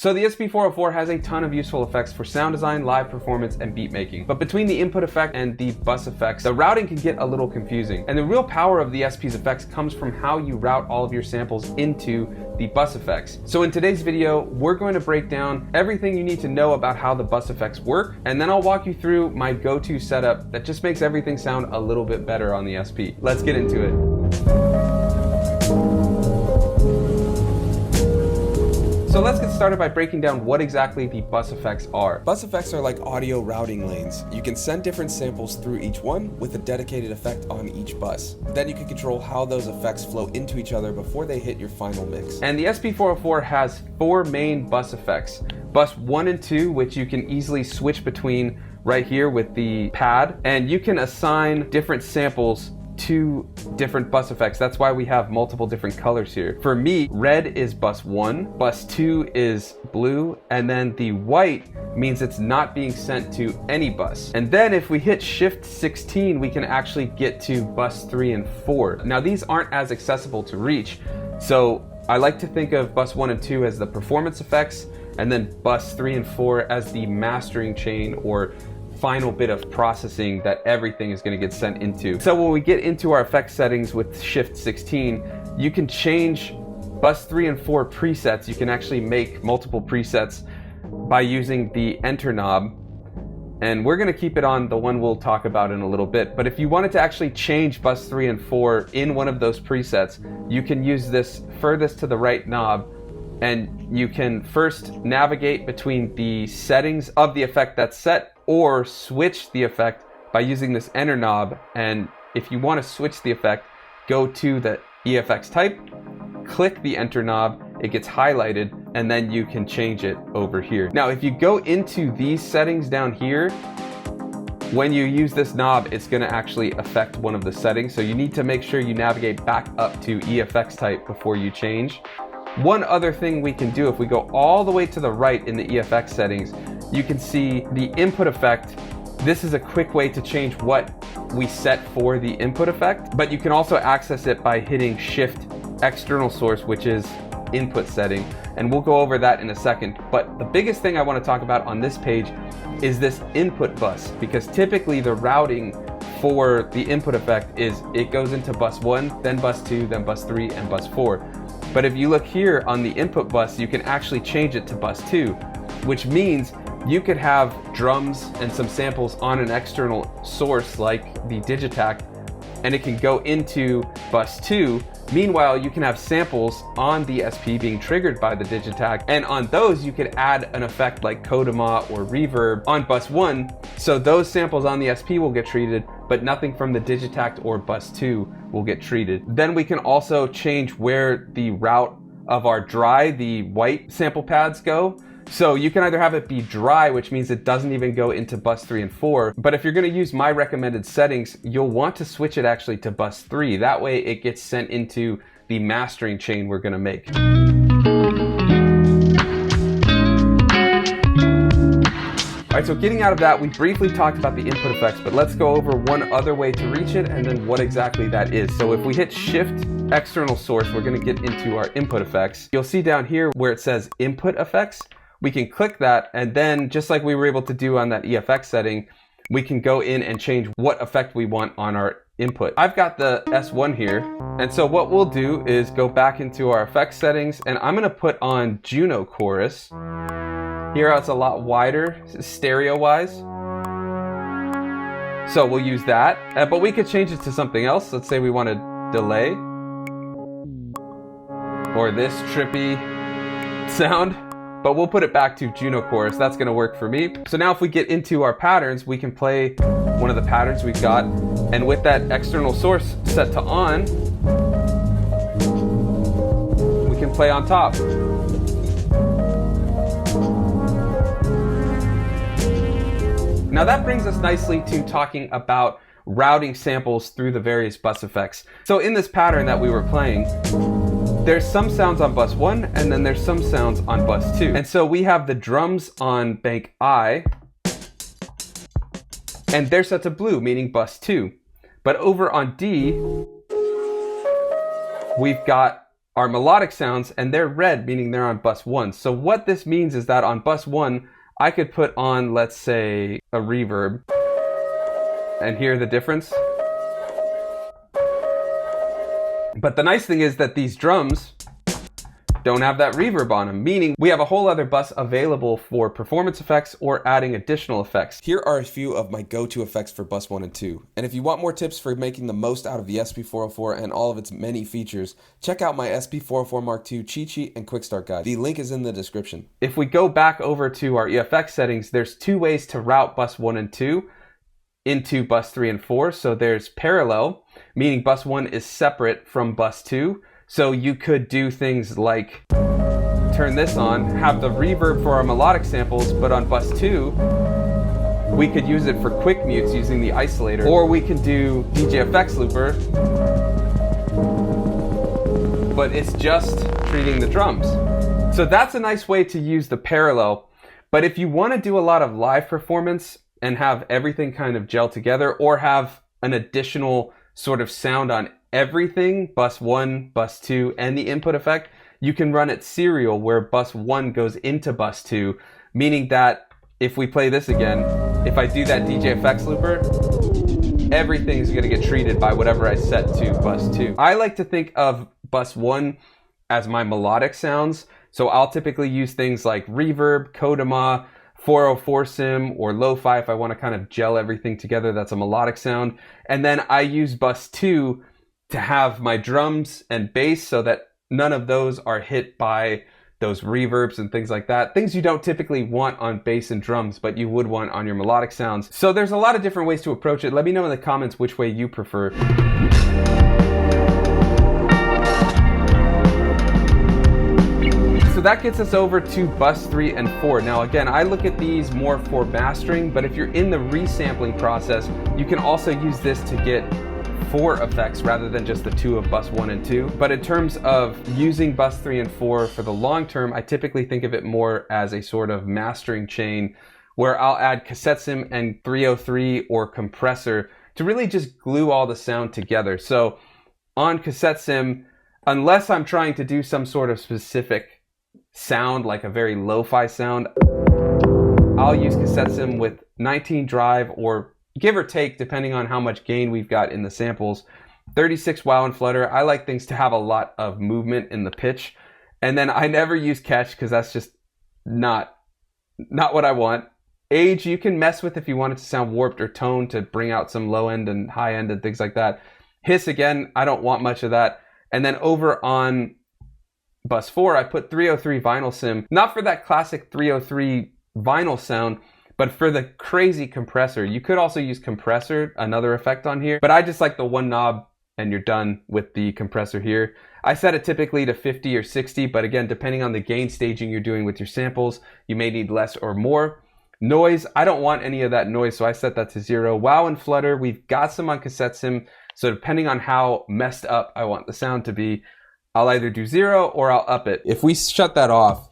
So the SP404 has a ton of useful effects for sound design, live performance, and beat making. But between the input effect and the bus effects, the routing can get a little confusing. And the real power of the SP's effects comes from how you route all of your samples into the bus effects. So in today's video, we're going to break down everything you need to know about how the bus effects work, and then I'll walk you through my go-to setup that just makes everything sound a little bit better on the SP. Let's get into it. So let's get started by breaking down what exactly the bus effects are. Bus effects are like audio routing lanes. You can send different samples through each one with a dedicated effect on each bus. Then you can control how those effects flow into each other before they hit your final mix. And the SP404 has 4 main bus effects. Bus 1 and 2, which you can easily switch between right here with the pad, and you can assign different samples to different bus effects. That's why we have multiple different colors here. For me, red is bus 1, bus 2 is blue, and then the white means it's not being sent to any bus. And then if we hit shift 16, we can actually get to bus 3 and 4. Now these aren't as accessible to reach, so I like to think of bus 1 and 2 as the performance effects, and then bus 3 and 4 as the mastering chain or final bit of processing that everything is going to get sent into. So when we get into our effect settings with shift 16, you can change bus 3 and 4 presets. You can actually make multiple presets by using the enter knob, and we're going to keep it on the one we'll talk about in a little bit. But if you wanted to actually change bus 3 and 4 in one of those presets, you can use this furthest to the right knob, and you can first navigate between the settings of the effect that's set, or switch the effect by using this enter knob. And if you want to switch the effect, go to the EFX type, click the enter knob, it gets highlighted, and then you can change it over here. Now if you go into these settings down here, when you use this knob, it's going to actually affect one of the settings, so you need to make sure you navigate back up to EFX type before you change. One other thing we can do, if we go all the way to the right in the EFX settings, you can see the input effect. This is a quick way to change what we set for the input effect, but you can also access it by hitting shift external source, which is input setting, and we'll go over that in a second. But the biggest thing I want to talk about on this page is this input bus, because typically the routing for the input effect is it goes into bus 1, then bus 2, then bus 3, and bus 4. But if you look here on the input bus, you can actually change it to bus 2, which means you could have drums and some samples on an external source like the Digitact, and it can go into bus 2. Meanwhile, you can have samples on the SP being triggered by the Digitact, and on those you could add an effect like Kodama or Reverb on bus 1, so those samples on the SP will get treated, but nothing from the Digitact or bus 2 will get treated. Then we can also change where the route of our dry, the white sample pads go. So you can either have it be dry, which means it doesn't even go into bus 3 and 4. But if you're going to use my recommended settings, you'll want to switch it actually to bus 3. That way it gets sent into the mastering chain we're going to make. All right, so getting out of that, we briefly talked about the input effects, but let's go over one other way to reach it and then what exactly that is. So if we hit shift external source, we're going to get into our input effects. You'll see down here where it says input effects. We can click that, and then just like we were able to do on that EFX setting, we can go in and change what effect we want on our input. I've got the S1 here, and so what we'll do is go back into our effects settings, and I'm going to put on Juno Chorus. Here it's a lot wider, stereo-wise. So we'll use that, but we could change it to something else. Let's say we want to delay, or this trippy sound. But we'll put it back to Juno Chorus. That's going to work for me. So now if we get into our patterns, we can play one of the patterns we've got. And with that external source set to on, we can play on top. Now that brings us nicely to talking about routing samples through the various bus effects. So in this pattern that we were playing, there's some sounds on bus 1, and then there's some sounds on bus 2. And so we have the drums on bank I, and they're set to blue, meaning bus 2. But over on D, we've got are melodic sounds, and they're red, meaning they're on bus 1. So what this means is that on bus 1, I could put on, let's say, a reverb, and hear the difference. But the nice thing is that these drums don't have that reverb on them, meaning we have a whole other bus available for performance effects or adding additional effects. Here are a few of my go-to effects for bus 1 and 2. And if you want more tips for making the most out of the SP404 and all of its many features, check out my SP404 Mark II cheat sheet and quick start guide. The link is in the description. If we go back over to our EFX settings, there's 2 ways to route bus 1 and 2 into bus 3 and 4. So there's parallel, meaning bus 1 is separate from bus 2. So you could do things like turn this on, have the reverb for our melodic samples, but on bus 2, we could use it for quick mutes using the isolator, or we can do DJ effects looper, but it's just treating the drums. So that's a nice way to use the parallel. But if you want to do a lot of live performance and have everything kind of gel together, or have an additional sort of sound on everything, bus 1, bus 2, and the input effect, you can run it serial where bus 1 goes into bus 2, meaning that if we play this again, if I do that DJ effects looper, everything's going to get treated by whatever I set to bus 2. I like to think of bus 1 as my melodic sounds, so I'll typically use things like reverb, Kodama, 404 sim, or lo-fi if I want to kind of gel everything together. That's a melodic sound. And then I use bus 2 to have my drums and bass so that none of those are hit by those reverbs and things like that. Things you don't typically want on bass and drums, but you would want on your melodic sounds. So there's a lot of different ways to approach it. Let me know in the comments which way you prefer. So that gets us over to bus 3 and 4. Now again, I look at these more for mastering, but if you're in the resampling process, you can also use this to get 4 effects rather than just the 2 of bus 1 and 2. But in terms of using bus 3 and 4 for the long term, I typically think of it more as a sort of mastering chain where I'll add cassette sim and 303 or compressor to really just glue all the sound together. So on cassette sim, unless I'm trying to do some sort of specific sound, like a very lo-fi sound, I'll use cassette sim with 19 drive, or give or take, depending on how much gain we've got in the samples, 36 wow and flutter. I like things to have a lot of movement in the pitch. And then I never use catch because that's just not what I want. Age, you can mess with if you want it to sound warped, or tone to bring out some low end and high end and things like that. Hiss, again, I don't want much of that. And then over on bus 4, I put 303 vinyl sim, not for that classic 303 vinyl sound, but for the crazy compressor. You could also use compressor, another effect on here, but I just like the one knob and you're done with the compressor here. I set it typically to 50 or 60, but again, depending on the gain staging you're doing with your samples, you may need less or more. Noise, I don't want any of that noise, so I set that to 0. Wow and flutter, we've got some on cassette sim, so depending on how messed up I want the sound to be, I'll either do 0 or I'll up it. If we shut that off,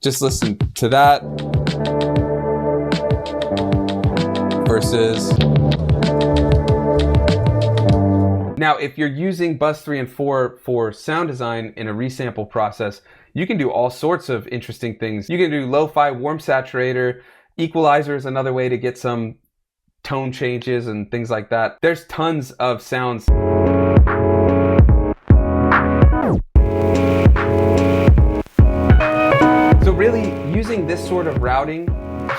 just listen to that versus. Now, if you're using bus 3 and 4 for sound design in a resample process, you can do all sorts of interesting things. You can do lo-fi, warm saturator, equalizer is another way to get some tone changes and things like that. There's tons of sounds. So really, using this sort of routing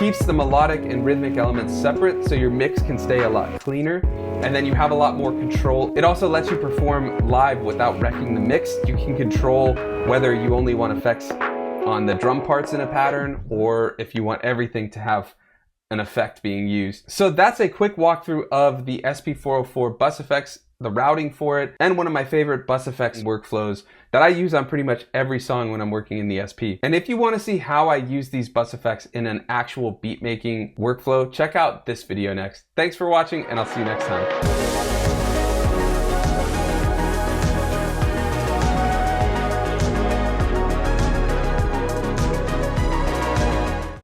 keeps the melodic and rhythmic elements separate, so your mix can stay a lot cleaner, and then you have a lot more control. It also lets you perform live without wrecking the mix. You can control whether you only want effects on the drum parts in a pattern, or if you want everything to have an effect being used. So that's a quick walkthrough of the SP404 bus effects, the routing for it, and one of my favorite bus effects workflows that I use on pretty much every song when I'm working in the SP. And if you want to see how I use these bus effects in an actual beat making workflow, check out this video next. Thanks for watching, and I'll see you next time.